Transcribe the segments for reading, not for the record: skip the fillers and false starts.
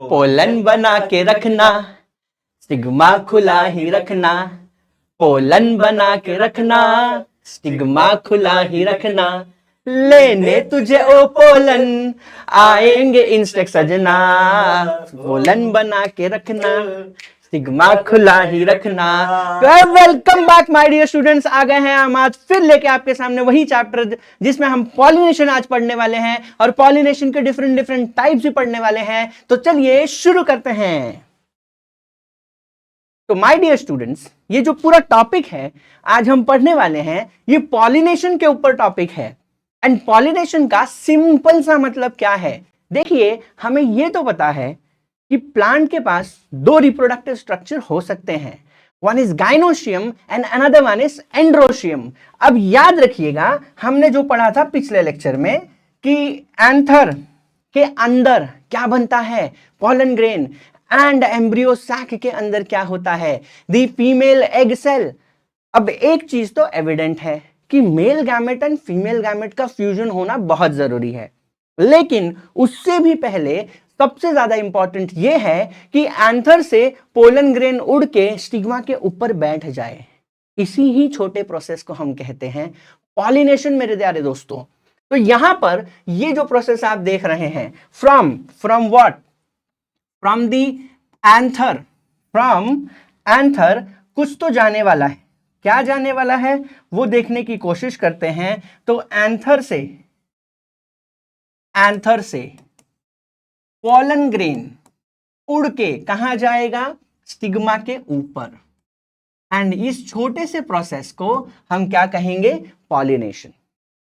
Pollen बना के रखना, स्टिग्मा खुला ही रखना, पोलन बना के रखना, स्टिग्मा खुला ही रखना, लेने तुझे ओ पोलन आएंगे इंसेक्ट सजना, पोलन बना के रखना, स्टिग्मा खुला ही रखना। Welcome back my dear students, आ गए हैं हम आज फिर लेके आपके सामने वही चैप्टर जिसमें हम पॉलिनेशन आज पढ़ने वाले हैं और पॉलिनेशन के डिफरेंट डिफरेंट टाइप्स भी पढ़ने वाले हैं। तो चलिए शुरू करते हैं। तो माय डियर स्टूडेंट्स, ये जो पूरा टॉपिक है आज हम पढ़ने वाले हैं, ये पॉलिनेशन के ऊपर टॉपिक है। एंड पॉलिनेशन का सिंपल सा मतलब क्या है, देखिए हमें ये तो पता है कि प्लांट के पास दो रिप्रोडक्टिव स्ट्रक्चर हो सकते हैं, one is gynoecium and another one is androecium. अब याद रखिएगा हमने जो पढ़ा था पिछले लेक्चर में कि एंथर के अंदर क्या बनता है, pollen grain, and embryo sac के अंदर क्या होता है, द फीमेल एग सेल। अब एक चीज तो एविडेंट है कि male gamete and female gamete का फ्यूजन होना बहुत जरूरी है, लेकिन उससे भी पहले सबसे ज्यादा इंपॉर्टेंट यह है कि एंथर से पोलन ग्रेन उड़ के स्टिग्मा के ऊपर बैठ जाए। इसी ही छोटे प्रोसेस को हम कहते हैं पॉलिनेशन मेरे प्यारे दोस्तों। तो यहां पर ये जो प्रोसेस आप देख रहे हैं, from what, from the anther, from anther कुछ तो जाने वाला है, क्या जाने वाला है वो देखने की कोशिश करते हैं। तो एंथर से पॉलन ग्रेन उड़ के कहां जाएगा, स्टिग्मा के ऊपर। एंड इस छोटे से प्रोसेस को हम क्या कहेंगे, पॉलिनेशन।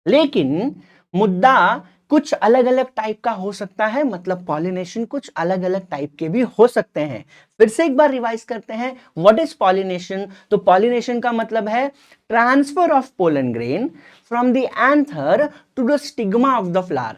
लेकिन मुद्दा कुछ अलग अलग टाइप का हो सकता है, मतलब पॉलिनेशन कुछ अलग अलग टाइप के भी हो सकते हैं। फिर से एक बार रिवाइज करते हैं, व्हाट इज पॉलिनेशन। तो पॉलिनेशन का मतलब है transfer of pollen grain from the anther to the stigma of the flower.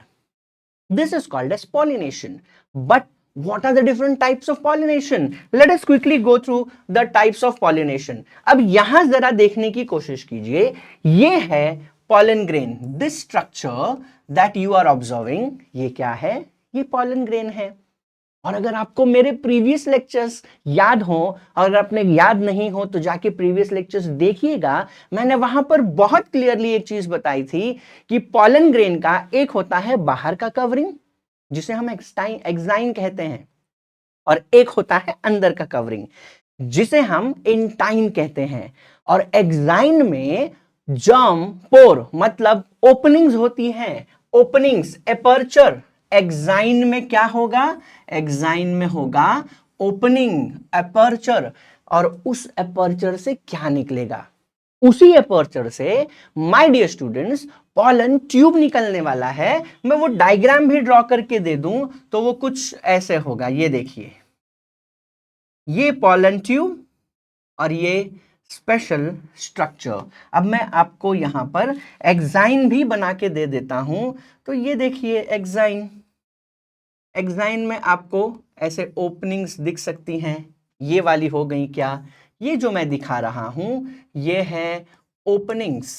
This is called as pollination. But what are the different types of pollination? Let us quickly go through the types of pollination. अब यहां जरा देखने की कोशिश कीजिए, ये है pollen grain. This structure that you are observing, ये क्या है, ये pollen grain है। और अगर आपको मेरे प्रीवियस लेक्चर्स याद हो, अगर आपने याद नहीं हो तो जाके प्रीवियस लेक्चर्स देखिएगा, मैंने वहां पर बहुत क्लियरली एक चीज बताई थी कि पॉलन ग्रेन का एक होता है बाहर का कवरिंग जिसे हम एक्साइन कहते हैं, और एक होता है अंदर का कवरिंग जिसे हम इंटाइन कहते हैं। और एक्साइन में जर्म पोर मतलब ओपनिंग्स होती हैं, ओपनिंग्स, एपर्चर। एक्साइन में क्या होगा, एक्साइन में होगा ओपनिंग, एपर्चर। और उस एपर्चर से क्या निकलेगा, उसी एपर्चर से my dear students pollen tube निकलने वाला है। मैं वो डायग्राम भी ड्रॉ करके दे दूं तो वो कुछ ऐसे होगा, ये देखिए, ये पॉलन ट्यूब और ये स्पेशल स्ट्रक्चर। अब मैं आपको यहां पर एक्साइन भी बना के दे देता हूं। तो ये देखिए एक्साइन, एक्साइन में आपको ऐसे ओपनिंग्स दिख सकती हैं, ये वाली हो गई क्या, ये जो मैं दिखा रहा हूं ये है ओपनिंग्स।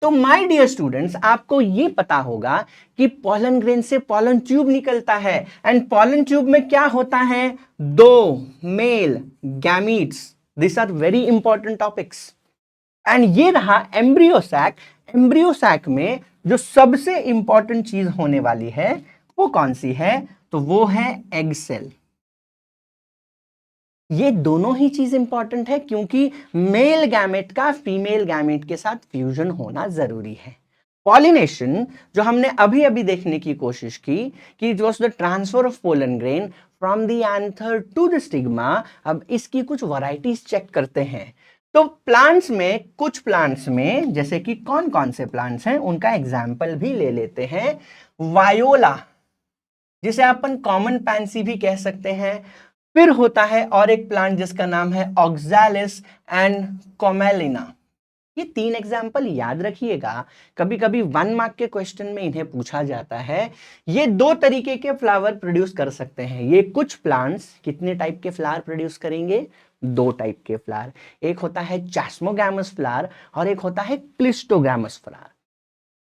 तो माय डियर स्टूडेंट्स, आपको ये पता होगा कि पॉलन ग्रेन से पॉलन ट्यूब निकलता है, एंड पॉलन ट्यूब में क्या होता है, दो male gametes. This are very important topics. And ये रहा एम्ब्रियो सैक। एम्ब्रियो सैक में जो सबसे इंपॉर्टेंट चीज होने वाली है वो कौन सी है, तो वो है एग सेल। ये दोनों ही चीज इंपॉर्टेंट है क्योंकि मेल गैमेट का फीमेल गैमेट के साथ फ्यूजन होना जरूरी है। पॉलिनेशन जो हमने अभी अभी देखने की कोशिश की कि it was the transfer of pollen grain from the anther to the stigma. अब इसकी कुछ वैरायटीज चेक करते हैं। तो प्लांट्स में, कुछ प्लांट्स में जैसे कि कौन कौन से प्लांट्स हैं उनका एग्जाम्पल भी ले लेते हैं। वायोला जिसे अपन कॉमन पैंसी भी कह सकते हैं। फिर होता है और एक प्लांट जिसका नाम है ऑक्सैलिस एंड कोमेलिना। ये तीन एग्जाम्पल याद रखिएगा, कभी कभी 1 मार्क के क्वेश्चन में इन्हें पूछा जाता है। ये दो तरीके के फ्लावर प्रोड्यूस कर सकते हैं। ये कुछ प्लांट्स कितने टाइप के फ्लावर प्रोड्यूस करेंगे, दो टाइप के फ्लावर। एक होता है चैस्मोगैमस फ्लावर और एक होता है cleistogamous flower.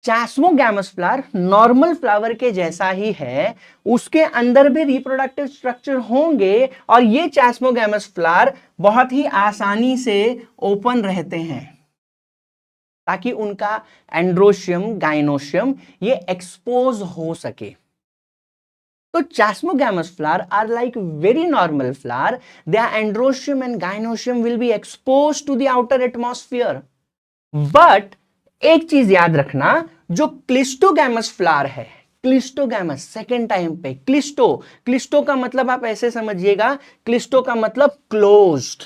Chasmogamous flower normal flower के जैसा ही है, उसके अंदर भी रिप्रोडक्टिव स्ट्रक्चर होंगे और ये चैस्मोगैमस फ्लावर बहुत ही आसानी से ओपन रहते हैं ताकि उनका एंड्रोशियम गाइनोशियम ये एक्सपोज हो सके। तो chasmogamous flower are like very normal flower. Their androecium and gynoecium will be exposed to the outer atmosphere. But एक चीज याद रखना, जो क्लिस्टोगैमस फ्लावर है, क्लिस्टोगैमस सेकेंड टाइम पे क्लिस्टो का मतलब आप ऐसे समझिएगा, क्लिस्टो का मतलब क्लोज्ड।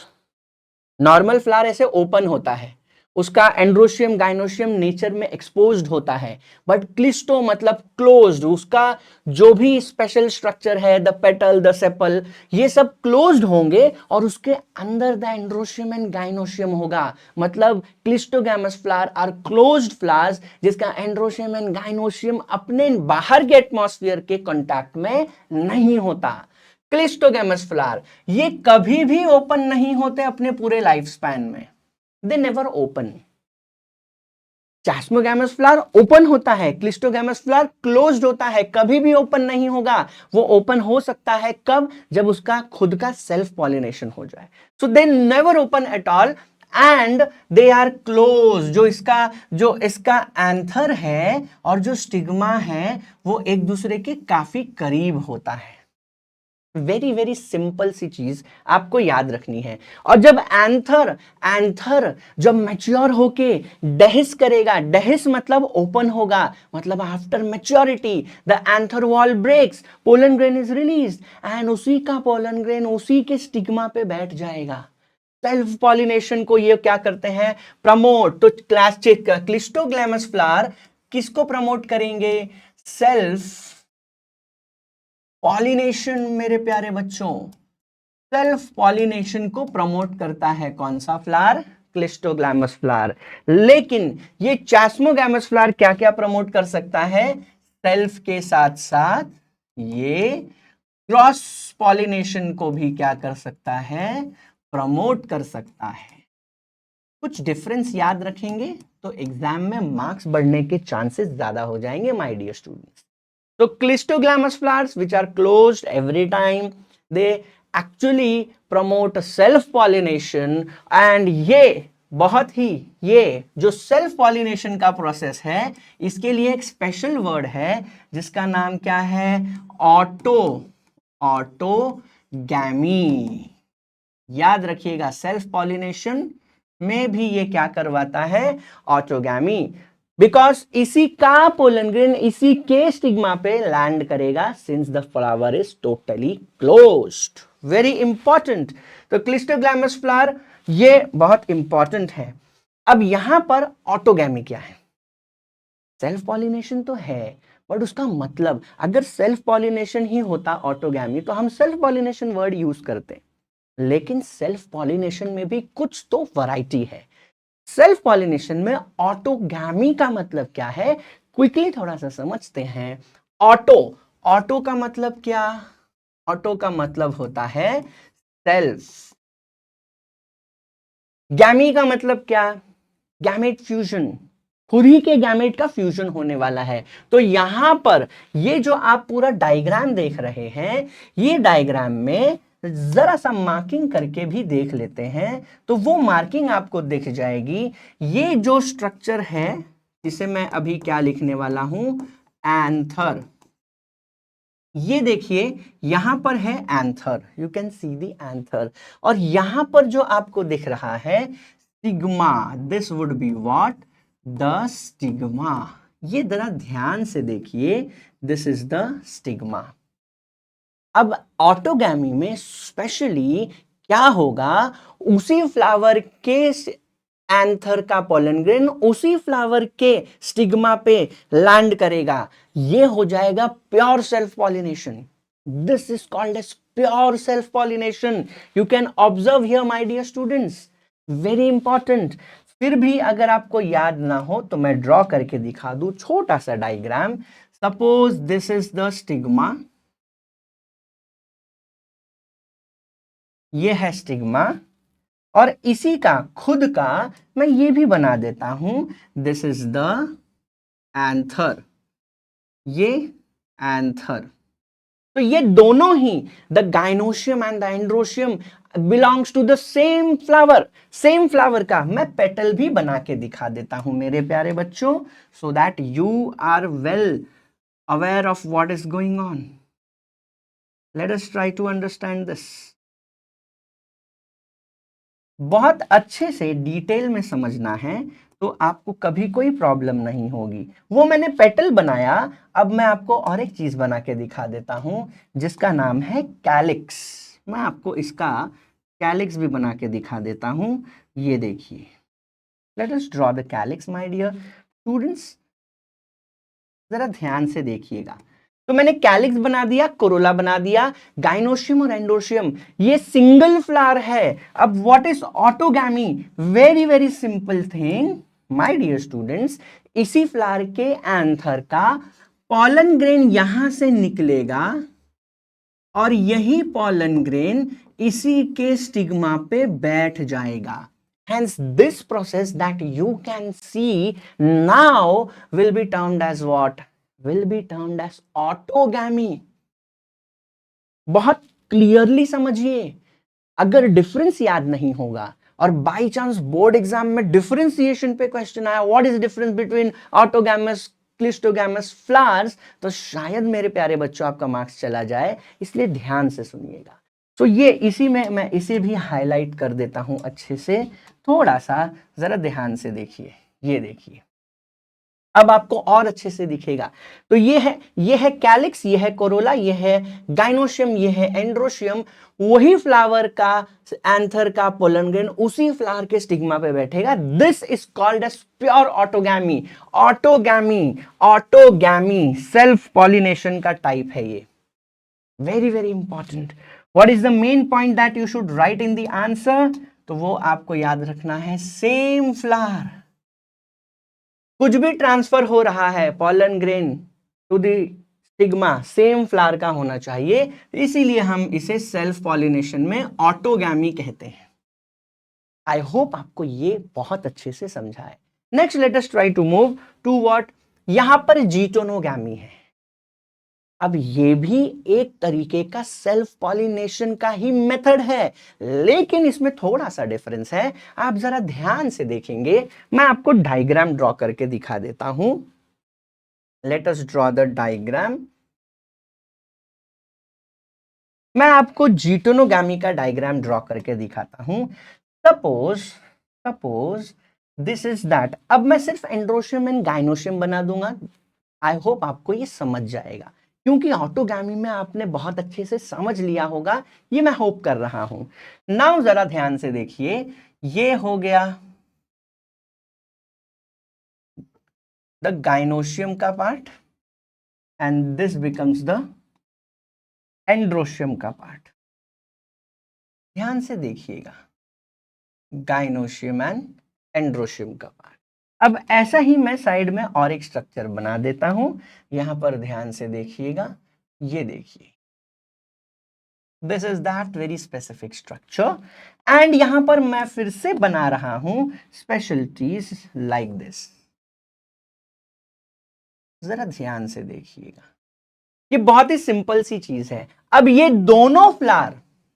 नॉर्मल फ्लावर ऐसे ओपन होता है, उसका एंड्रोशियम गाइनोशियम नेचर में एक्सपोज्ड होता है, बट क्लिस्टो मतलब क्लोज्ड, उसका जो भी स्पेशल स्ट्रक्चर है, द पेटल द सेपल, ये सब क्लोज्ड होंगे और उसके अंदर द एंड्रोशियम एंड गाइनोशियम होगा। मतलब cleistogamous flower are closed flowers जिसका एंड्रोशियम एंड गाइनोशियम अपने बाहर के एटमॉस्फेयर के कांटेक्ट में नहीं होता। क्लिस्टोगैमस फ्लावर ये कभी भी ओपन नहीं होते अपने पूरे लाइफ स्पैन में, they never open. Chasmogamous flower open होता है, क्लिस्टोगैमस फ्लावर क्लोज्ड होता है, कभी भी ओपन नहीं होगा। वो ओपन हो सकता है कब? जब उसका खुद का सेल्फ पॉलिनेशन हो जाए। So they never open at all and they are close. जो इसका एंथर है और जो स्टिग्मा है वो एक दूसरे के काफी करीब होता है। वेरी वेरी सिंपल सी चीज आपको याद रखनी है। और जब एंथर जब मैच्योर होके डेहिस करेगा, डेहिस मतलब ओपन होगा, मतलब after maturity the anther wall breaks, pollen grain is release and उसी का पोलन ग्रेन उसी के स्टिग्मा पे बैठ जाएगा। सेल्फ पॉलिनेशन को ये क्या करते हैं? प्रमोट। तो क्लिस्टोग्लैमस फ्लावर किसको प्रमोट करेंगे? Self pollination. मेरे प्यारे बच्चों, सेल्फ पॉलिनेशन को प्रमोट करता है कौन सा फ्लावर? क्लिस्टोग्लैमस फ्लावर। लेकिन ये चैस्मोगैमस फ्लावर क्या क्या प्रमोट कर सकता है? सेल्फ के साथ साथ ये क्रॉस पॉलिनेशन को भी क्या कर सकता है? प्रमोट कर सकता है। कुछ डिफरेंस याद रखेंगे तो एग्जाम में मार्क्स बढ़ने के चांसेस ज्यादा हो जाएंगे my dear students. So clistoglamous flowers which are closed every time, they actually promote self pollination and ये जो सेल्फ पॉलिनेशन का प्रोसेस है इसके लिए एक स्पेशल वर्ड है जिसका नाम क्या है? ऑटोगैमी। याद रखिएगा, सेल्फ पॉलिनेशन में भी ये क्या करवाता है? ऑटोगैमी। बिकॉज इसी का पोलन ग्रेन इसी के स्टिग्मा पे लैंड करेगा since the flower is totally closed. Very important. तो क्लिस्टोग्लैमस फ्लावर ये बहुत इंपॉर्टेंट है। अब यहां पर ऑटोगैमी क्या है? सेल्फ पॉलिनेशन तो है, बट उसका मतलब, अगर सेल्फ पॉलिनेशन ही होता ऑटोगैमी तो हम सेल्फ पॉलिनेशन वर्ड यूज करते, लेकिन सेल्फ पॉलिनेशन में भी कुछ तो वैरायटी है। सेल्फ पॉलिनेशन में ऑटोगैमी का मतलब क्या है? क्विकली थोड़ा सा समझते हैं। ऑटो का मतलब क्या? ऑटो का मतलब होता है सेल्फ। गैमी का मतलब क्या? गैमेट फ्यूजन, खुद ही के गैमेट का फ्यूजन होने वाला है। तो यहां पर ये जो आप पूरा डायग्राम देख रहे हैं, ये डायग्राम में जरा सा मार्किंग करके भी देख लेते हैं तो वो मार्किंग आपको दिख जाएगी। ये जो स्ट्रक्चर है जिसे मैं अभी क्या लिखने वाला हूं? एंथर। ये देखिए यहां पर है anther, you can see the anther. और यहां पर जो आपको दिख रहा है stigma, this would be what? The stigma. ये जरा ध्यान से देखिए, दिस इज द स्टिग्मा। अब ऑटोगैमी में स्पेशली क्या होगा? उसी फ्लावर के एंथर का पोलन ग्रेन उसी फ्लावर के स्टिग्मा पे लैंड करेगा। ये हो जाएगा pure self pollination. This is called as pure self pollination. You can observe here my dear students, very important. फिर भी अगर आपको याद ना हो तो मैं ड्रॉ करके दिखा दूं छोटा सा diagram. Suppose this is the stigma, ये है स्टिग्मा, और इसी का खुद का मैं ये भी बना देता हूं, दिस इज द एंथर, ये एंथर। तो ये दोनों ही the gynoecium and the androecium belongs to the same flower. Same flower का मैं पेटल भी बना के दिखा देता हूं मेरे प्यारे बच्चों, so that you are well aware of what is going on. Let us try to understand this. बहुत अच्छे से डिटेल में समझना है तो आपको कभी कोई प्रॉब्लम नहीं होगी। वो मैंने पेटल बनाया, अब मैं आपको और एक चीज बना के दिखा देता हूं जिसका नाम है कैलिक्स। मैं आपको इसका कैलिक्स भी बना के दिखा देता हूं। ये देखिए, let us draw the calyx my dear students. जरा ध्यान से देखिएगा। तो मैंने कैलिक्स बना दिया, कोरोला बना दिया, गाइनोशियम और एंडोशियम ये सिंगल फ्लावर है। अब what is autogamy? Very very simple thing my dear students. इसी फ्लावर के एंथर का पॉलन ग्रेन यहां से निकलेगा और यही पॉलन ग्रेन इसी के स्टिग्मा पे बैठ जाएगा। Hence, this process that you can see now will be termed as what? Will be termed as autogamy. बहुत क्लियरली समझिए। अगर डिफरेंस याद नहीं होगा और बाई चांस बोर्ड एग्जाम में डिफरेंशिएशन पे क्वेश्चन आया, what is difference between autogamous cleistogamous flowers, तो शायद मेरे प्यारे बच्चों आपका मार्क्स चला जाए, इसलिए ध्यान से सुनिएगा। तो ये इसी में मैं इसे भी हाईलाइट कर देता हूं अच्छे से, थोड़ा सा जरा ध्यान से देखिए। ये देखिए, अब आपको और अच्छे से दिखेगा। तो ये है कैलिक्स, ये है कोरोला, ये है गाइनोशियम, ये है एंड्रोशियम। वही फ्लावर का एंथर का पोलन ग्रेन उसी फ्लावर के स्टिग्मा पे बैठेगा। This is called as pure autogamy. Autogamy, autogamy self pollination का टाइप है ये। Very very important. What is the main point that you should write in the answer? तो वो आपको याद रखना है, सेम फ्लावर। कुछ भी ट्रांसफर हो रहा है pollen grain to the stigma, same flower का होना चाहिए, इसीलिए हम इसे सेल्फ पॉलिनेशन में ऑटोगैमी कहते हैं। आई होप आपको ये बहुत अच्छे से समझा है। Next let us try to move to what, यहां पर जीटोनोगैमी है। अब ये भी एक तरीके का सेल्फ पॉलिनेशन का ही मेथड है, लेकिन इसमें थोड़ा सा डिफरेंस है। आप जरा ध्यान से देखेंगे, मैं आपको डायग्राम ड्रॉ करके दिखा देता हूं। Late us draw the diagram. मैं आपको जीटोनोगामी का डायग्राम ड्रॉ करके दिखाता हूं। Suppose this is that. अब मैं सिर्फ एंड्रोशियम एंड गाइनोशियम बना दूंगा। आई होप आपको ये समझ जाएगा, क्योंकि ऑटोगैमी में आपने बहुत अच्छे से समझ लिया होगा, ये मैं होप कर रहा हूं। नाउ जरा ध्यान से देखिए, ये हो गया द गाइनोशियम का part and this becomes the androecium का पार्ट। ध्यान से देखिएगा, गाइनोशियम एंड एंड्रोशियम का पार्ट। अब ऐसा ही मैं साइड में और एक स्ट्रक्चर बना देता हूं, यहां पर ध्यान से देखिएगा। ये देखिए, this is that very specific structure, and यहां पर मैं फिर से बना रहा हूं स्पेशलिटीज लाइक दिस। जरा ध्यान से देखिएगा, ये बहुत ही सिंपल सी चीज है। अब ये दोनों फ्लावर,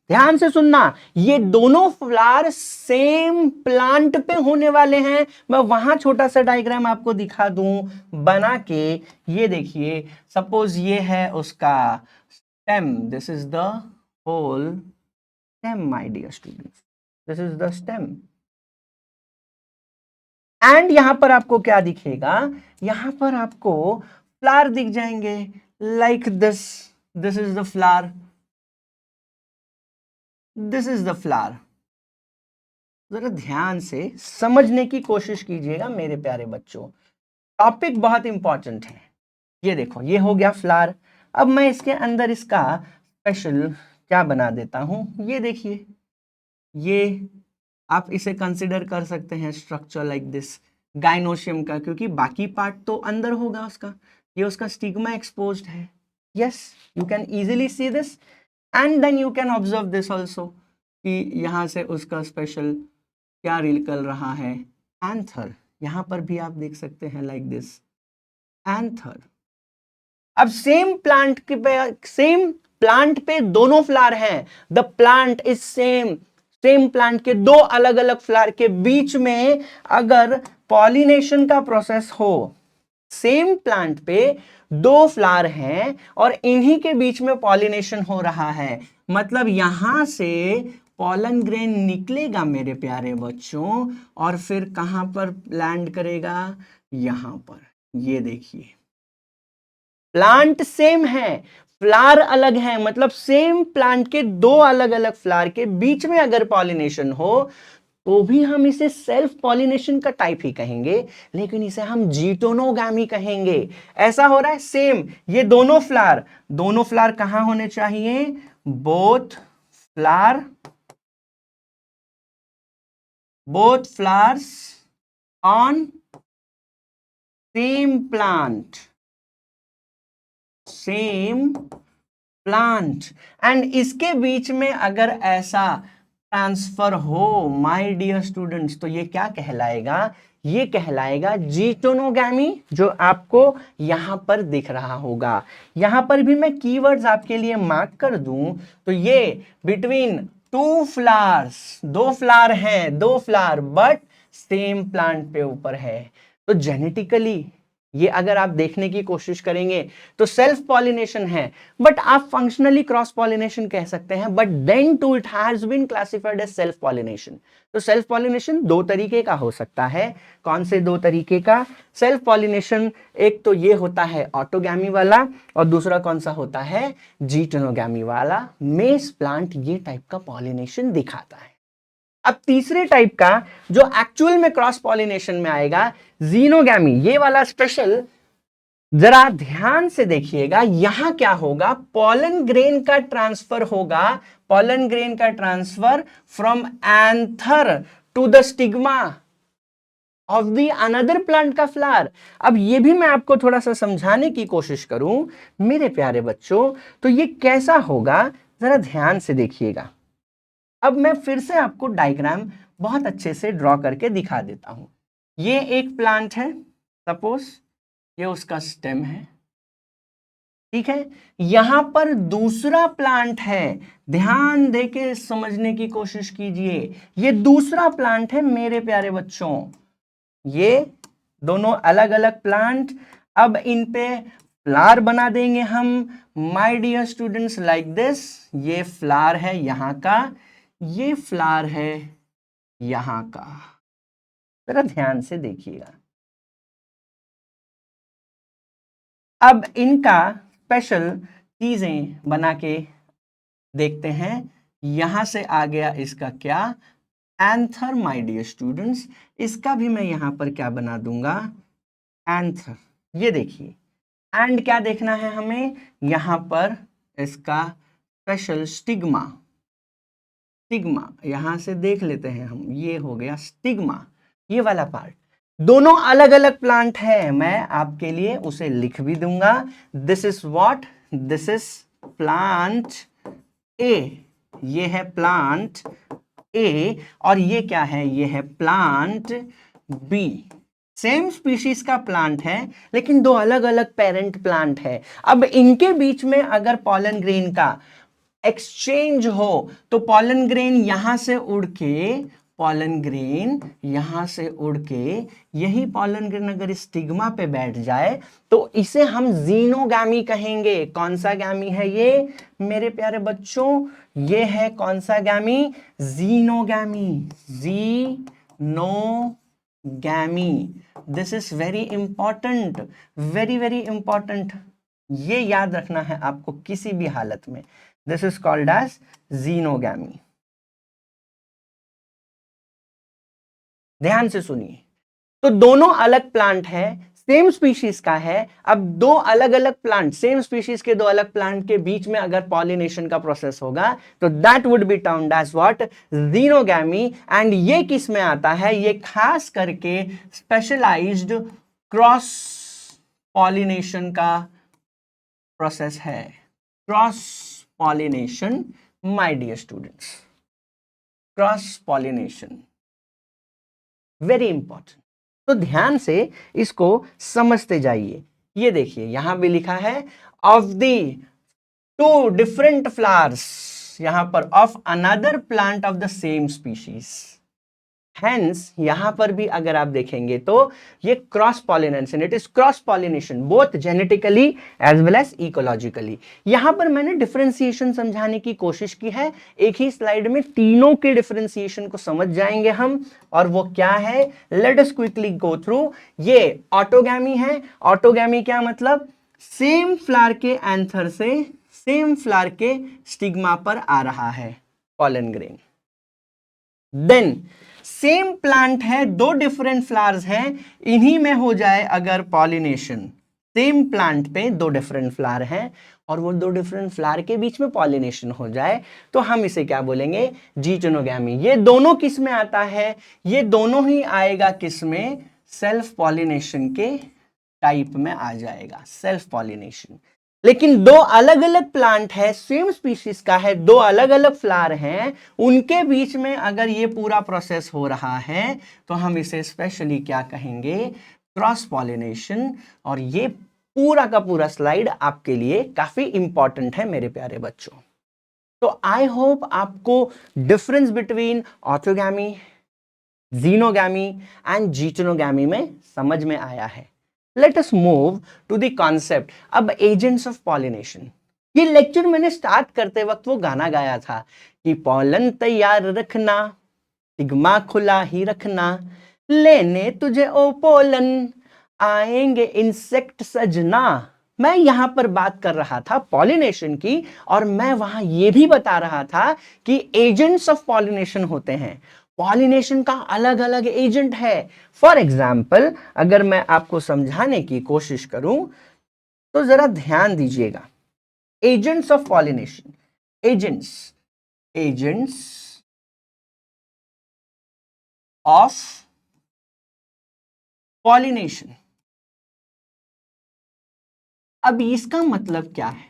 ध्यान से सुनना, ये दोनों फ्लावर सेम प्लांट पे होने वाले हैं। मैं वहां छोटा सा डायग्राम आपको दिखा दूं बना के। ये देखिए, सपोज ये है उसका stem, this is the whole stem my dear students, this is the stem. And यहां पर आपको क्या दिखेगा? यहां पर आपको फ्लावर दिख जाएंगे like this. This is the flower, this is the flower. जरा ध्यान से समझने की कोशिश कीजिएगा मेरे प्यारे बच्चों, टॉपिक बहुत इंपॉर्टेंट है। ये देखो, ये हो गया फ्लावर। अब मैं इसके अंदर इसका स्पेशल क्या बना देता हूं, ये देखिए। ये आप इसे कंसिडर कर सकते हैं स्ट्रक्चर लाइक दिस गाइनोशियम का, क्योंकि बाकी पार्ट तो अंदर होगा उसका। ये उसका स्टिग्मा एक्सपोज्ड है। Yes, you can easily see this, and then you can observe this also कि यहां से उसका स्पेशल क्या निकल रहा है, एंथर। यहां पर भी आप देख सकते हैं लाइक दिस। एंथर। अब सेम प्लांट पे दोनों फ्लावर हैं, the plant is same plant के दो अलग अलग फ्लावर के बीच में अगर पॉलिनेशन का प्रोसेस हो, सेम प्लांट पे दो फ्लावर हैं और इन्हीं के बीच में पॉलिनेशन हो रहा है, मतलब यहां से पॉलन ग्रेन निकलेगा मेरे प्यारे बच्चों और फिर कहां पर लैंड करेगा, यहां पर। ये देखिए प्लांट सेम है, फ्लावर अलग है, मतलब सेम प्लांट के दो अलग अलग फ्लावर के बीच में अगर पॉलिनेशन हो तो भी हम इसे सेल्फ पॉलिनेशन का टाइप ही कहेंगे, लेकिन इसे हम जीटोनोगामी कहेंगे। ऐसा हो रहा है सेम, ये दोनों फ्लावर कहां होने चाहिए, both flowers on same plant and इसके बीच में अगर ऐसा ट्रांसफर हो माय डियर स्टूडेंट्स, तो ये क्या कहलाएगा, ये कहलाएगा जीटोनोगामी, जो आपको यहां पर दिख रहा होगा। यहां पर भी मैं कीवर्ड्स आपके लिए मार्क कर दूं तो ये बिटवीन टू फ्लावर्स, दो फ्लावर बट सेम प्लांट पे ऊपर है, तो जेनेटिकली ये अगर आप देखने की कोशिश करेंगे तो सेल्फ पॉलिनेशन है, बट आप फंक्शनली क्रॉस पॉलिनेशन कह सकते हैं, but then to it has been classified as self pollination. तो सेल्फ पॉलिनेशन दो तरीके का हो सकता है। कौन से दो तरीके का सेल्फ पॉलिनेशन, एक तो ये होता है ऑटोगैमी वाला और दूसरा कौन सा होता है, जीटोनोगैमी वाला। मेस प्लांट ये टाइप का पॉलिनेशन दिखाता है। अब तीसरे टाइप का जो एक्चुअल में क्रॉस पॉलिनेशन में आएगा, जीनोगैमी, ये वाला स्पेशल जरा ध्यान से देखिएगा। यहां क्या होगा, पॉलन ग्रेन का ट्रांसफर होगा, पॉलन ग्रेन का transfer from anther to the stigma of the another plant का फ्लावर। अब ये भी मैं आपको थोड़ा सा समझाने की कोशिश करूं मेरे प्यारे बच्चों, तो ये कैसा होगा जरा ध्यान से देखिएगा। अब मैं फिर से आपको डायग्राम बहुत अच्छे से ड्रॉ करके दिखा देता हूं। ये एक प्लांट है, सपोज ये उसका स्टेम है, ठीक है। यहां पर दूसरा प्लांट है, ध्यान देके समझने की कोशिश कीजिए। ये दूसरा प्लांट है मेरे प्यारे बच्चों, ये दोनों अलग अलग प्लांट। अब इन पे फ्लावर बना देंगे हम, my dear students, like this. ये फ्लावर है यहां का, ये फ्लावर है यहां का, जरा ध्यान से देखिएगा। अब इनका स्पेशल चीजें बना के देखते हैं। यहां से आ गया इसका क्या, एंथर माय डियर स्टूडेंट्स। इसका भी मैं यहां पर क्या बना दूंगा, एंथर। ये देखिए, एंड क्या देखना है हमें, यहां पर इसका स्पेशल स्टिग्मा यहां से देख लेते हैं हम, ये हो गया स्टिग्मा, ये वाला पार्ट। दोनों अलग अलग प्लांट है, मैं आपके लिए उसे लिख भी दूंगा। This is what, this is plant A, ये है प्लांट ए, और ये क्या है, ये है प्लांट बी। सेम स्पीशीज का प्लांट है लेकिन दो अलग अलग पेरेंट प्लांट है। अब इनके बीच में अगर पॉलन ग्रेन का एक्सचेंज हो तो पॉलन ग्रेन यहां से उड़ के यही पॉलन ग्रेन अगर स्टिग्मा पे बैठ जाए तो इसे हम जीनोगामी कहेंगे। कौन सा गामी है ये मेरे प्यारे बच्चों, ये है कौन सा गामी, xenogamy, xenogamy. This is very important, very very important, ये याद रखना है आपको किसी भी हालत में। This is called as xenogamy. ध्यान से सुनिए, तो दोनों अलग प्लांट है, सेम स्पीशीज का है। अब दो अलग अलग प्लांट, सेम स्पीशीज के दो अलग प्लांट के बीच में अगर पॉलिनेशन का प्रोसेस होगा तो that would be termed as what, xenogamy. And ये किस में आता है, ये खास करके स्पेशलाइज्ड क्रॉस पॉलिनेशन का प्रोसेस है। Cross pollination my dear students, cross pollination very important. तो ध्यान से इसको समझते जाइए। ये देखिए यहां भी लिखा है of the two different flowers, यहां पर of another plant of the same species. Hence यहां पर भी अगर आप देखेंगे तो ये cross pollination, it is cross pollination both genetically as well as ecologically. यहां पर मैंने डिफरेंशिएशन समझाने की कोशिश की है, एक ही स्लाइड में तीनों के डिफरेंशिएशन को समझ जाएंगे हम। और वो क्या है, let us quickly go through. ये ऑटोगैमी है। ऑटोगैमी क्या मतलब, सेम फ्लावर के एंथर से सेम फ्लावर के स्टिग्मा पर आ रहा है pollen grain. Then same plant है, दो डिफरेंट फ्लावर्स हैं, इन्हीं में हो जाए अगर पॉलिनेशन, सेम प्लांट पे दो डिफरेंट फ्लावर हैं और वो दो डिफरेंट फ्लावर के बीच में पॉलिनेशन हो जाए तो हम इसे क्या बोलेंगे, जीटोनोगैमी। ये दोनों किस में आता है, ये दोनों ही आएगा किस में, सेल्फ पॉलिनेशन के टाइप में आ जाएगा, सेल्फ पॉलिनेशन। लेकिन दो अलग अलग प्लांट है, सेम स्पीशीज का है, दो अलग अलग फ्लावर हैं, उनके बीच में अगर ये पूरा प्रोसेस हो रहा है तो हम इसे स्पेशली क्या कहेंगे, क्रॉस पॉलिनेशन। और ये पूरा का पूरा स्लाइड आपके लिए काफी इंपॉर्टेंट है मेरे प्यारे बच्चों। तो आई होप आपको difference between autogamy, xenogamy and geitonogamy में समझ में आया है। Let us move to the concept. अब एजेंट्स ऑफ पॉलिनेशन, ये लेक्चर मैंने स्टार्ट करते वक्त वो गाना गाया था कि पॉलन तैयार रखना, स्टिग्मा खुला ही रखना, लेने तुझे ओ पोलन, आएंगे इंसेक्ट सजना। मैं यहां पर बात कर रहा था पॉलिनेशन की और मैं वहां यह भी बता रहा था कि एजेंट्स ऑफ पॉलिनेशन होते हैं। पॉलिनेशन का अलग अलग एजेंट है। फॉर एग्जाम्पल अगर मैं आपको समझाने की कोशिश करूं तो जरा ध्यान दीजिएगा। Agents of pollination, agents of pollination. अब इसका मतलब क्या है,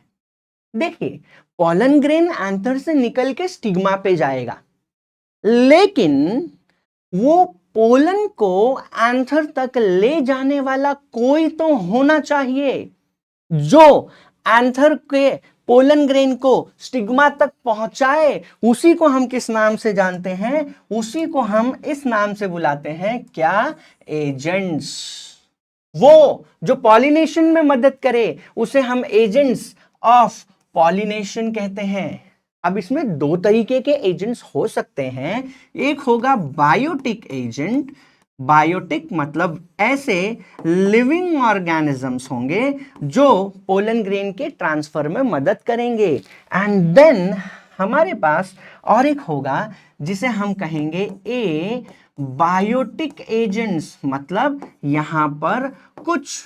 देखिए पॉलन ग्रेन एंथर से निकल के स्टिग्मा पे जाएगा, लेकिन वो पोलन को एंथर तक ले जाने वाला कोई तो होना चाहिए जो एंथर के पोलन ग्रेन को स्टिग्मा तक पहुंचाए। उसी को हम किस नाम से जानते हैं, उसी को हम इस नाम से बुलाते हैं, क्या, एजेंट्स। वो जो पॉलिनेशन में मदद करे उसे हम एजेंट्स ऑफ पॉलिनेशन कहते हैं। अब इसमें दो तरीके के एजेंट्स हो सकते हैं, एक होगा बायोटिक एजेंट। बायोटिक मतलब ऐसे लिविंग ऑर्गेनिजम्स होंगे जो पोलन ग्रेन के ट्रांसफर में मदद करेंगे। एंड देन हमारे पास और एक होगा जिसे हम कहेंगे ए बायोटिक एजेंट्स, मतलब यहां पर कुछ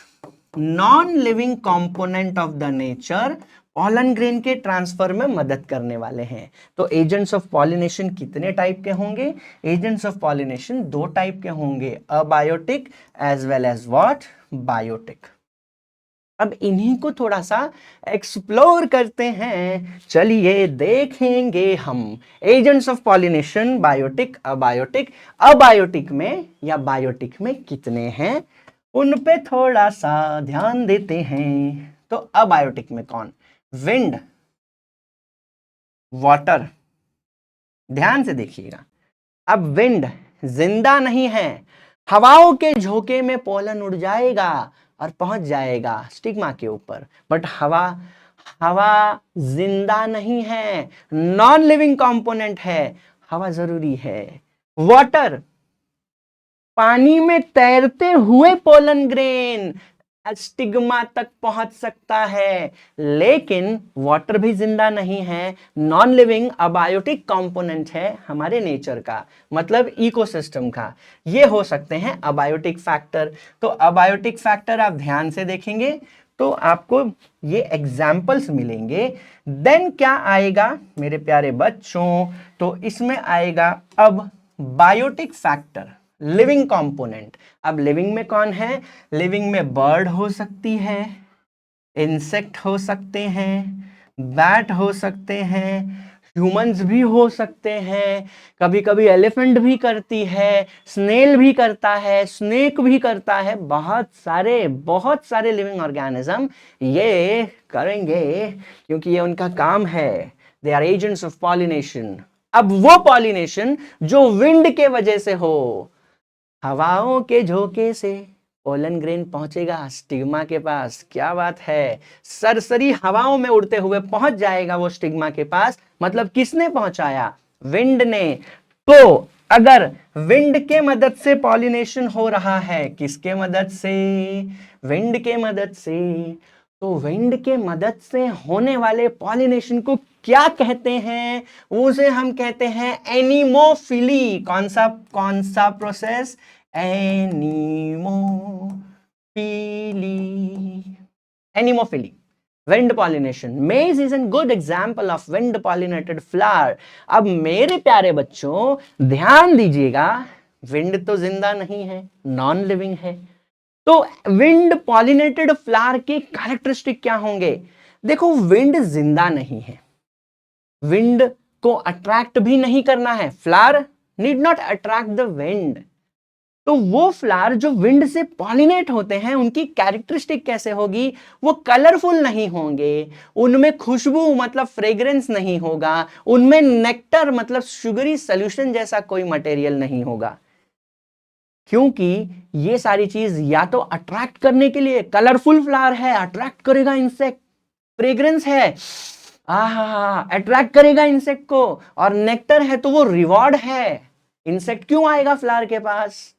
non living component of the nature pollen grain के ट्रांसफर में मदद करने वाले हैं। तो एजेंट्स ऑफ पॉलिनेशन कितने टाइप के होंगे, एजेंट्स ऑफ पॉलिनेशन दो टाइप के होंगे, abiotic as well as what, biotic. अब इन्हीं को थोड़ा सा एक्सप्लोर करते हैं, चलिए देखेंगे हम। Agents of pollination biotic, abiotic. Abiotic में या बायोटिक में कितने हैं उन पे थोड़ा सा ध्यान देते हैं। तो अबायोटिक में कौन, विंड, वाटर। ध्यान से देखिएगा, अब विंड जिंदा नहीं है, हवाओं के झोंके में पोलन उड़ जाएगा और पहुंच जाएगा स्टिग्मा के ऊपर, बट हवा जिंदा नहीं है, नॉन लिविंग कंपोनेंट है, हवा जरूरी है। वाटर, पानी में तैरते हुए पोलन ग्रेन स्टिग्मा तक पहुंच सकता है, लेकिन वाटर भी जिंदा नहीं है, नॉन लिविंग अबायोटिक कंपोनेंट है हमारे नेचर का, मतलब इकोसिस्टम का। ये हो सकते हैं अबायोटिक फैक्टर। तो अबायोटिक फैक्टर आप ध्यान से देखेंगे तो आपको ये एग्जाम्पल्स मिलेंगे। देन क्या आएगा मेरे प्यारे बच्चों, तो इसमें आएगा अब बायोटिक फैक्टर, लिविंग कंपोनेंट। अब लिविंग में कौन है, लिविंग में बर्ड हो सकती है, इंसेक्ट हो सकते हैं, बैट हो सकते हैं, ह्यूमंस भी हो सकते हैं, कभी कभी एलिफेंट भी करती है, स्नेल भी करता है, स्नेक भी करता है, बहुत सारे लिविंग ऑर्गेनिज्म ये करेंगे क्योंकि ये उनका काम है। They are agents of pollination. अब वो पॉलिनेशन जो विंड के वजह से हो, हवाओं के झोंके से पोलन ग्रेन पहुंचेगा स्टिग्मा के पास। क्या बात है, सरसरी हवाओं में उड़ते हुए पहुंच जाएगा वो स्टिग्मा के पास। मतलब किसने पहुंचाया? विंड ने। तो अगर विंड के मदद से पॉलिनेशन हो रहा है, किसके मदद से? विंड के मदद से। तो विंड के मदद से होने वाले पॉलिनेशन को क्या कहते हैं? उसे हम कहते हैं एनीमोफिली। कौन सा process? Anemophily, wind pollination. Maize is a good example of wind pollinated flower. अब मेरे प्यारे बच्चों ध्यान दीजिएगा, विंड तो जिंदा नहीं है, नॉन लिविंग है, तो विंड पॉलिनेटेड फ्लावर के कैरेक्टरिस्टिक क्या होंगे? देखो, विंड जिंदा नहीं है, विंड को अट्रैक्ट भी नहीं करना है, flower need not attract the wind. तो वो फ्लावर जो विंड से पॉलिनेट होते हैं उनकी कैरेक्टरिस्टिक कैसे होगी? वो कलरफुल नहीं होंगे, उनमें खुशबू मतलब फ्रेग्रेंस नहीं होगा, उनमें नेक्टर मतलब शुगरी सॉल्यूशन जैसा कोई मटेरियल नहीं होगा। क्योंकि ये सारी चीज या तो अट्रैक्ट करने के लिए, कलरफुल फ्लावर है अट्रैक्ट करेगा इंसेक्ट, फ्रेग्रेंस है आहा अट्रैक्ट करेगा इंसेक्ट को, और नेक्टर है तो वो रिवॉर्ड है। इंसेक्ट क्यों आएगा फ्लावर के पास?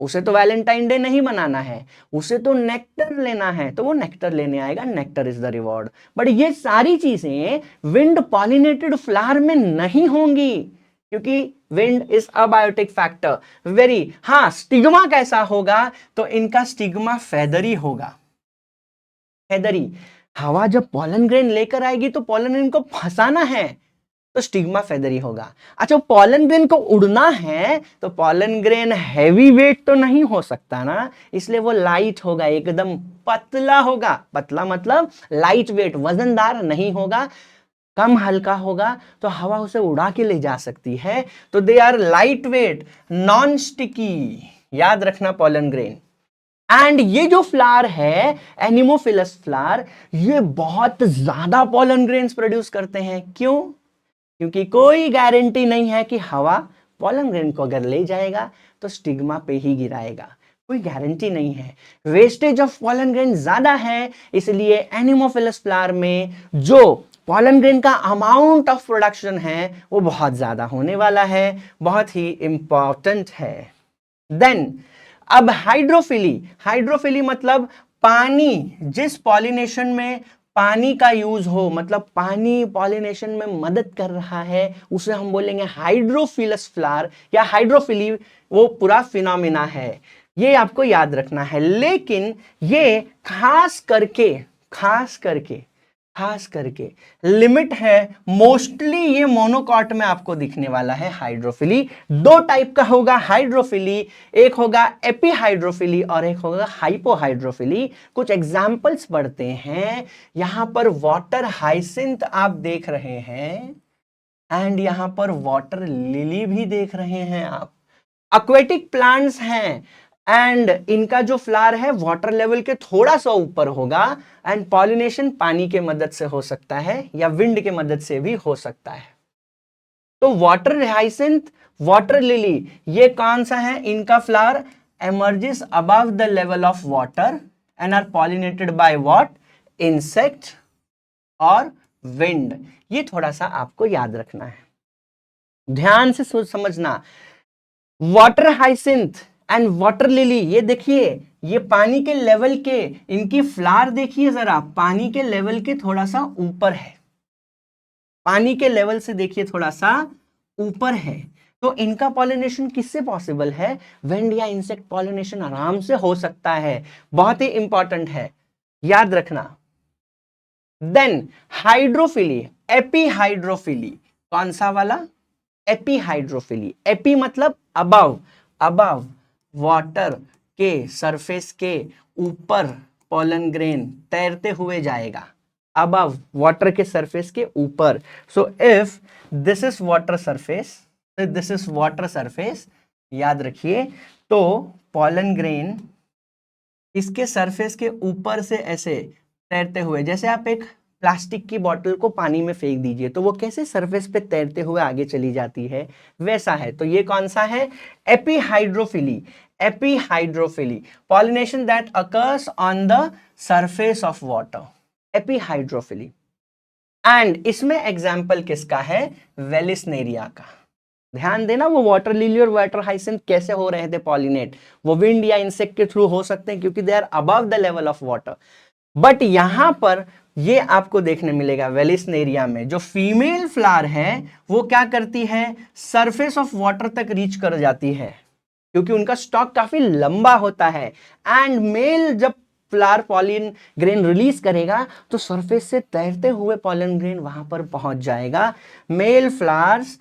उसे तो वैलेंटाइन डे नहीं मनाना है, उसे तो नेक्टर लेना है, तो वो नेक्टर लेने आएगा, nectar is the reward. But ये सारी चीजें विंड पॉलिनेटेड फ्लावर में नहीं होंगी क्योंकि विंड इज अबायोटिक फैक्टर। हाँ, स्टिग्मा कैसा होगा? तो इनका स्टिग्मा फेदरी होगा। फेदरी, हवा जब पॉलन ग्रेन लेकर आएगी तो पॉलन ग्रेन को फंसाना है, तो स्टिग्मा फेदरी होगा। अच्छा, पॉलन ग्रेन को उड़ना है तो पॉलन ग्रेन हैवी वेट तो नहीं हो सकता ना, इसलिए वो लाइट होगा, एकदम पतला होगा। पतला मतलब लाइट वेट, वजनदार नहीं होगा, कम हल्का होगा, तो हवा उसे उड़ा के ले जा सकती है। तो they are light weight, non sticky. याद रखना पॉलन ग्रेन। एंड ये जो फ्लावर है एनिमोफिलस फ्लावर, ये बहुत ज्यादा पॉलन ग्रेन्स प्रोड्यूस करते हैं। क्यों? क्योंकि कोई गारंटी नहीं है कि हवा पॉलन ग्रेन को अगर ले जाएगा तो स्टिग्मा पे ही गिराएगा, कोई गारंटी नहीं है। वेस्टेज ऑफ पॉलन ग्रेन ज्यादा है, इसलिए एनिमोफिलस फ्लावर में जो पॉलन ग्रेन का अमाउंट ऑफ प्रोडक्शन है वो बहुत ज्यादा होने वाला है, बहुत ही इंपॉर्टेंट है। देन अब हाइड्रोफिली मतलब पानी, जिस पॉलिनेशन में पानी का यूज हो, मतलब पानी पॉलिनेशन में मदद कर रहा है, उसे हम बोलेंगे हाइड्रोफिलस फ्लावर या हाइड्रोफिली। वो पूरा फिनोमिना है, ये आपको याद रखना है। लेकिन ये खास करके लिमिट है, मोस्टली ये मोनोकॉट में आपको दिखने वाला है। हाइड्रोफिली दो टाइप का होगा हाइड्रोफिली, एक होगा एपीहाइड्रोफिली और एक होगा हाइपोहाइड्रोफिली। कुछ एग्जांपल्स पढ़ते हैं। यहां पर वाटर हाइसिंथ आप देख रहे हैं, एंड यहां पर वाटर लिली भी देख रहे हैं आप। एक्वेटिक प्लांट्स हैं, एंड इनका जो फ्लावर है वाटर लेवल के थोड़ा सा ऊपर होगा, एंड पॉलिनेशन पानी के मदद से हो सकता है या विंड के मदद से भी हो सकता है। तो वाटर हाइसिंथ, वाटर लिली, ये कौन सा है? इनका flower emerges above the level of water and are pollinated by what? Insect और wind। ये थोड़ा सा आपको याद रखना है, ध्यान से सोच समझना। Water hyacinth and water lily, ये देखिए, ये पानी के लेवल के, इनकी फ्लावर देखिए जरा, पानी के लेवल के थोड़ा सा ऊपर है, पानी के लेवल से देखिए थोड़ा सा ऊपर है। तो इनका पॉलिनेशन किससे पॉसिबल है? विंड या इंसेक्ट पॉलिनेशन आराम से हो सकता है, बहुत ही इंपॉर्टेंट है, याद रखना। देन हाइड्रोफिली, एपीहाइड्रोफिली, कौन सा वाला? एपीहाइड्रोफिली। एपी मतलब अबव वाटर के सरफेस के ऊपर पॉलन ग्रेन तैरते हुए जाएगा, अबव, वाटर के सरफेस के ऊपर। So if this is water surface, this is water surface, याद रखिए। तो पॉलन ग्रेन इसके सरफेस के ऊपर से ऐसे तैरते हुए, जैसे आप एक प्लास्टिक की बोतल को पानी में फेंक दीजिए तो वो कैसे सरफेस पे तैरते हुए आगे चली जाती है, वैसा है। तो ये कौन सा है? Epihydrophily. Epihydrophily, pollination that occurs on the surface of water, epihydrophily. And इसमें एग्जाम्पल किसका है? वेलिस्नेरिया का। ध्यान देना, वो वाटर लिली और वाटर हाइसिंथ कैसे हो रहे थे पॉलिनेट, वो विंड या इंसेक्ट के थ्रू हो सकते हैं क्योंकि they are above the level of water. But यहां पर ये आपको देखने मिलेगा वेलिस्नेरिया में, जो फीमेल फ्लावर है वो क्या करती है, सरफेस ऑफ वाटर तक रीच कर जाती है क्योंकि उनका स्टॉक काफी लंबा होता है। एंड मेल जब फ्लावर पॉलिन ग्रेन रिलीज करेगा तो सरफेस से तैरते हुए पॉलन ग्रेन वहां पर पहुंच जाएगा। Male flowers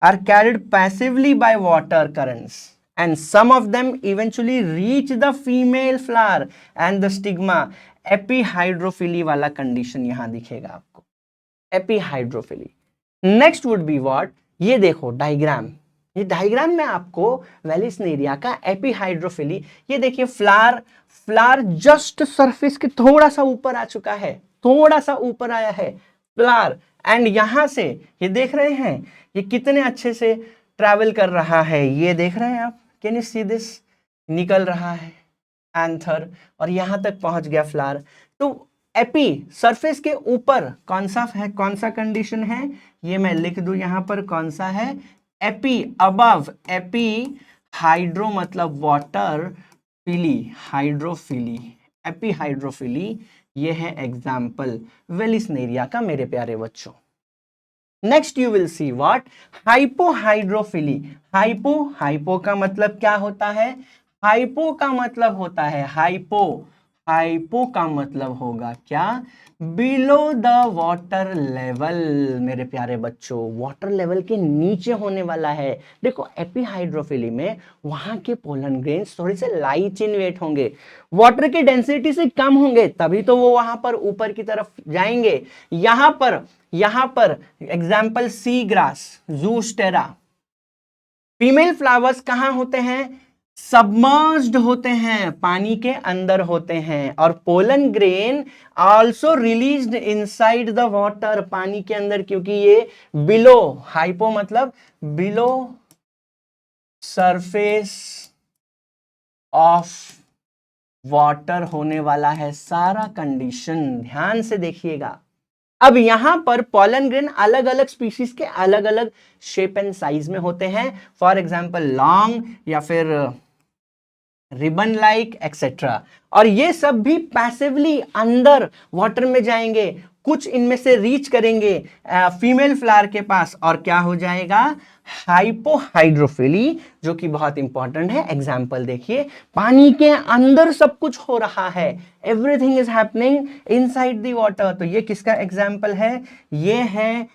are carried passively by water currents and some of them eventually reach the female flower and the stigma। एपीहाइड्रोफिली वाला कंडीशन यहां दिखेगा आपको, एपीहाइड्रोफिली। नेक्स्ट वुड बी व्हाट, ये देखो डायग्राम, ये डायग्राम में आपको वेलिस्नेरिया का एपीहाइड्रोफिली, ये देखिए फ्लावर जस्ट सरफेस के थोड़ा सा ऊपर आ चुका है, थोड़ा सा ऊपर आया है फ्लावर। एंड यहां से ये देख रहे हैं ये कितने अच्छे से ट्रैवल कर रहा है, ये देख रहे हैं आप, कैन यू सी दिस, निकल रहा है एंथर और यहां तक पहुंच गया फ्लावर। तो एपी, सरफेस के ऊपर कौन सा है, कौन सा कंडीशन है, ये मैं लिख दूं यहां पर कौन सा है, एपी अबव, एपी हाइड्रो मतलब water, phily hydrophily, epi hydrophily, ये है एग्जाम्पल वेलिस्नेरिया का मेरे प्यारे बच्चों। Next you will see what, hypohydrophily. Hypo का मतलब क्या होता है, हाइपो का मतलब होता है हाइपो का मतलब होगा क्या, बिलो द वाटर लेवल। मेरे प्यारे बच्चों, वाटर लेवल के नीचे होने वाला है। देखो एपीहाइड्रोफिली में वहां के पोलन ग्रेन्स थोड़े से लाइट इन वेट होंगे, वाटर की डेंसिटी से कम होंगे, तभी तो वो वहां पर ऊपर की तरफ जाएंगे। यहां पर example sea grass, zostera, female flowers कहां होते हैं, सबमर्ज्ड होते हैं, पानी के अंदर होते हैं। और pollen grain also released inside the water, पानी के अंदर, क्योंकि ये बिलो, हाइपो मतलब बिलो सरफेस ऑफ वाटर होने वाला है सारा कंडीशन, ध्यान से देखिएगा। अब यहां पर पॉलन ग्रेन अलग अलग स्पीशीज के अलग अलग शेप एंड साइज में होते हैं, फॉर एग्जांपल लॉन्ग या फिर रिबन लाइक एक्सेट्रा। और ये सब भी पैसिवली अंदर वाटर में जाएंगे, कुछ इनमें से रीच करेंगे फीमेल फ्लावर के पास और क्या हो जाएगा, हाइपोहाइड्रोफिली, जो कि बहुत इंपॉर्टेंट है। एग्जाम्पल देखिए, पानी के अंदर सब कुछ हो रहा है, everything is happening inside the water. तो ये किसका एग्जाम्पल है, ये है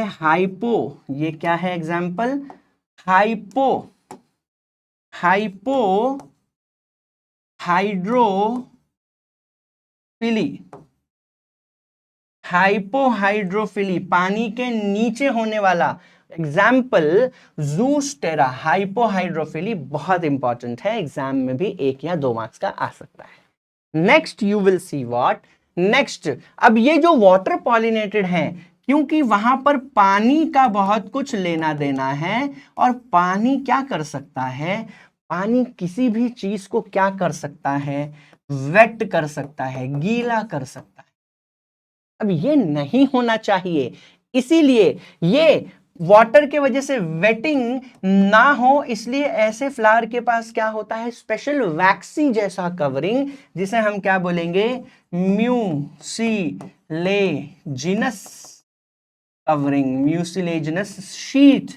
हाइपो, ये क्या है एग्जाम्पल, हाइपोहाइड्रोफिली, पानी के नीचे होने वाला। एग्जाम्पल ज़ूस्टेरा, हाइपोहाइड्रोफिली, बहुत इंपॉर्टेंट है, एग्जाम में भी 1 या 2 मार्क्स का आ सकता है। Next you will see what, next, अब ये जो वाटर पॉलिनेटेड हैं, क्योंकि वहां पर पानी का बहुत कुछ लेना देना है, और पानी क्या कर सकता है, पानी किसी भी चीज को क्या कर सकता है, वेट कर सकता है, गीला कर सकता है। अब ये नहीं होना चाहिए, इसीलिए ये वाटर के वजह से वेटिंग ना हो, इसलिए ऐसे फ्लावर के पास क्या होता है, स्पेशल वैक्सी जैसा कवरिंग, जिसे हम क्या बोलेंगे, mucilaginous covering, mucilaginous sheet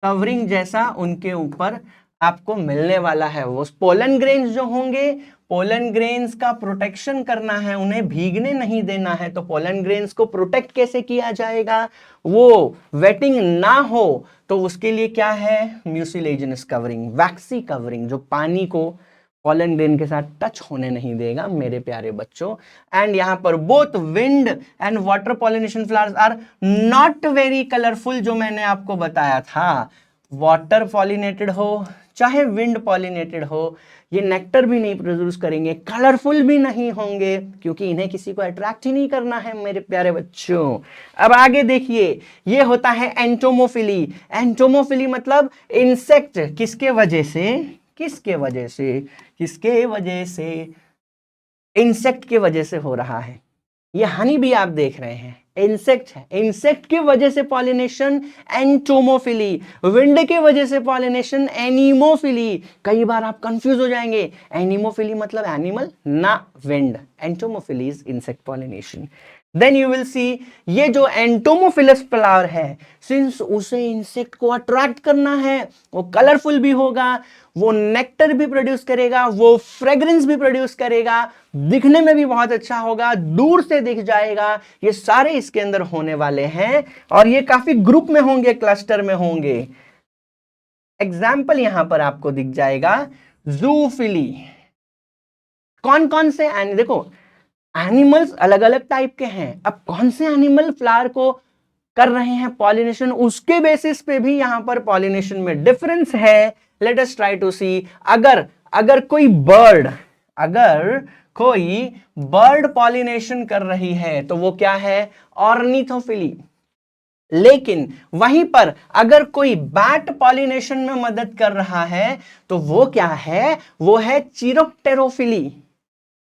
covering जैसा उनके ऊपर आपको मिलने वाला है। वो पोलन ग्रेन्स जो होंगे, पोलन ग्रेन्स का प्रोटेक्शन करना है, उन्हें भीगने नहीं देना है। तो पोलन ग्रेन्स को प्रोटेक्ट कैसे किया जाएगा, वो वेटिंग ना हो, तो उसके लिए क्या है, म्यूसिलेजिनस कवरिंग, वैक्सी कवरिंग, जो पानी को पॉलन ग्रेन के साथ टच होने नहीं देगा मेरे प्यारे बच्चों। एंड यहाँ पर both wind and water pollination flowers are not very colourful, जो मैंने आपको बताया था। वाटर पॉलिनेटेड हो चाहे विंड पॉलिनेटेड हो, ये नेक्टर भी नहीं प्रोड्यूस करेंगे, कलरफुल भी नहीं होंगे, क्योंकि इन्हें किसी को अट्रैक्ट ही नहीं करना है मेरे प्यारे बच्चों। अब आगे देखिए, ये होता है एंटोमोफिली। एंटोमोफिली मतलब इंसेक्ट, किसके वजह से, किसके वजह से, किसके वजह से, इंसेक्ट के वजह से हो रहा है। ये हनी भी आप देख रहे हैं, इंसेक्ट है, इंसेक्ट की वजह से पॉलिनेशन एंटोमोफिली, विंड के वजह से पॉलिनेशन एनीमोफिली। कई बार आप कंफ्यूज हो जाएंगे, एनीमोफिली मतलब एनिमल ना wind, entomophily is insect pollination. Then you will see, ये जो एंटोमोफिलस फ्लावर है, सिंस उसे इंसेक्ट को अट्रैक्ट करना है, वो कलरफुल भी होगा, वो नेक्टर भी प्रोड्यूस करेगा, वो फ्रेग्रेंस भी प्रोड्यूस करेगा, दिखने में भी बहुत अच्छा होगा, दूर से दिख जाएगा, ये सारे इसके अंदर होने वाले हैं। और ये काफी ग्रुप में होंगे, क्लस्टर में होंगे। एग्जाम्पल यहां पर आपको दिख जाएगा, जूफिली। कौन कौन से देखो, एनिमल्स अलग अलग टाइप के हैं, अब कौन से एनिमल फ्लावर को कर रहे हैं पॉलिनेशन, उसके बेसिस पे भी यहां पर पॉलिनेशन में डिफरेंस है। लेट अस ट्राई टू सी, अगर कोई बर्ड पॉलिनेशन कर रही है तो वो क्या है, ऑर्निथोफिली। लेकिन वहीं पर अगर कोई बैट पॉलिनेशन में मदद कर रहा है तो वो क्या है, वो है चिरोप्टेरोफिली।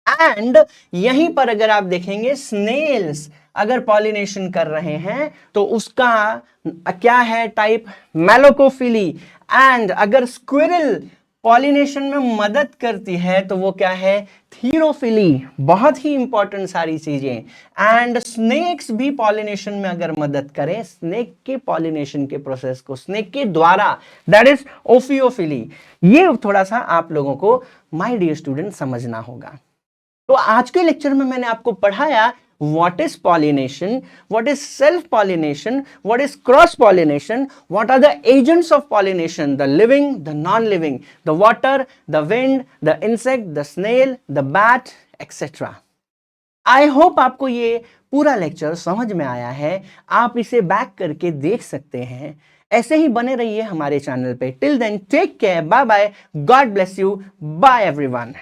एंड यहीं पर अगर आप देखेंगे, स्नेल्स अगर पॉलिनेशन कर रहे हैं तो उसका क्या है टाइप, मेलोकोफिली। एंड अगर स्क्विरल पॉलिनेशन में मदद करती है तो वो क्या है, थीरोफिली। बहुत ही इंपॉर्टेंट सारी चीजें। एंड स्नेक्स भी पॉलिनेशन में अगर मदद करें, स्नेक के पॉलिनेशन के प्रोसेस को स्नेक के द्वारा, दैट इज ओफियोफिली। ये थोड़ा सा आप लोगों को माय डियर स्टूडेंट समझना होगा। तो आज के लेक्चर में मैंने आपको पढ़ाया what is pollination, what is self pollination, what is cross pollination, what are the agents of pollination, the living, the non living, the water, the wind, the insect, the snail, the bat, etc. I hope आपको ये पूरा lecture समझ में आया है, आप इसे back करके देख सकते हैं। ऐसे ही बने रहिए हमारे चैनल पे। Till then take care, bye bye, God bless you, bye everyone.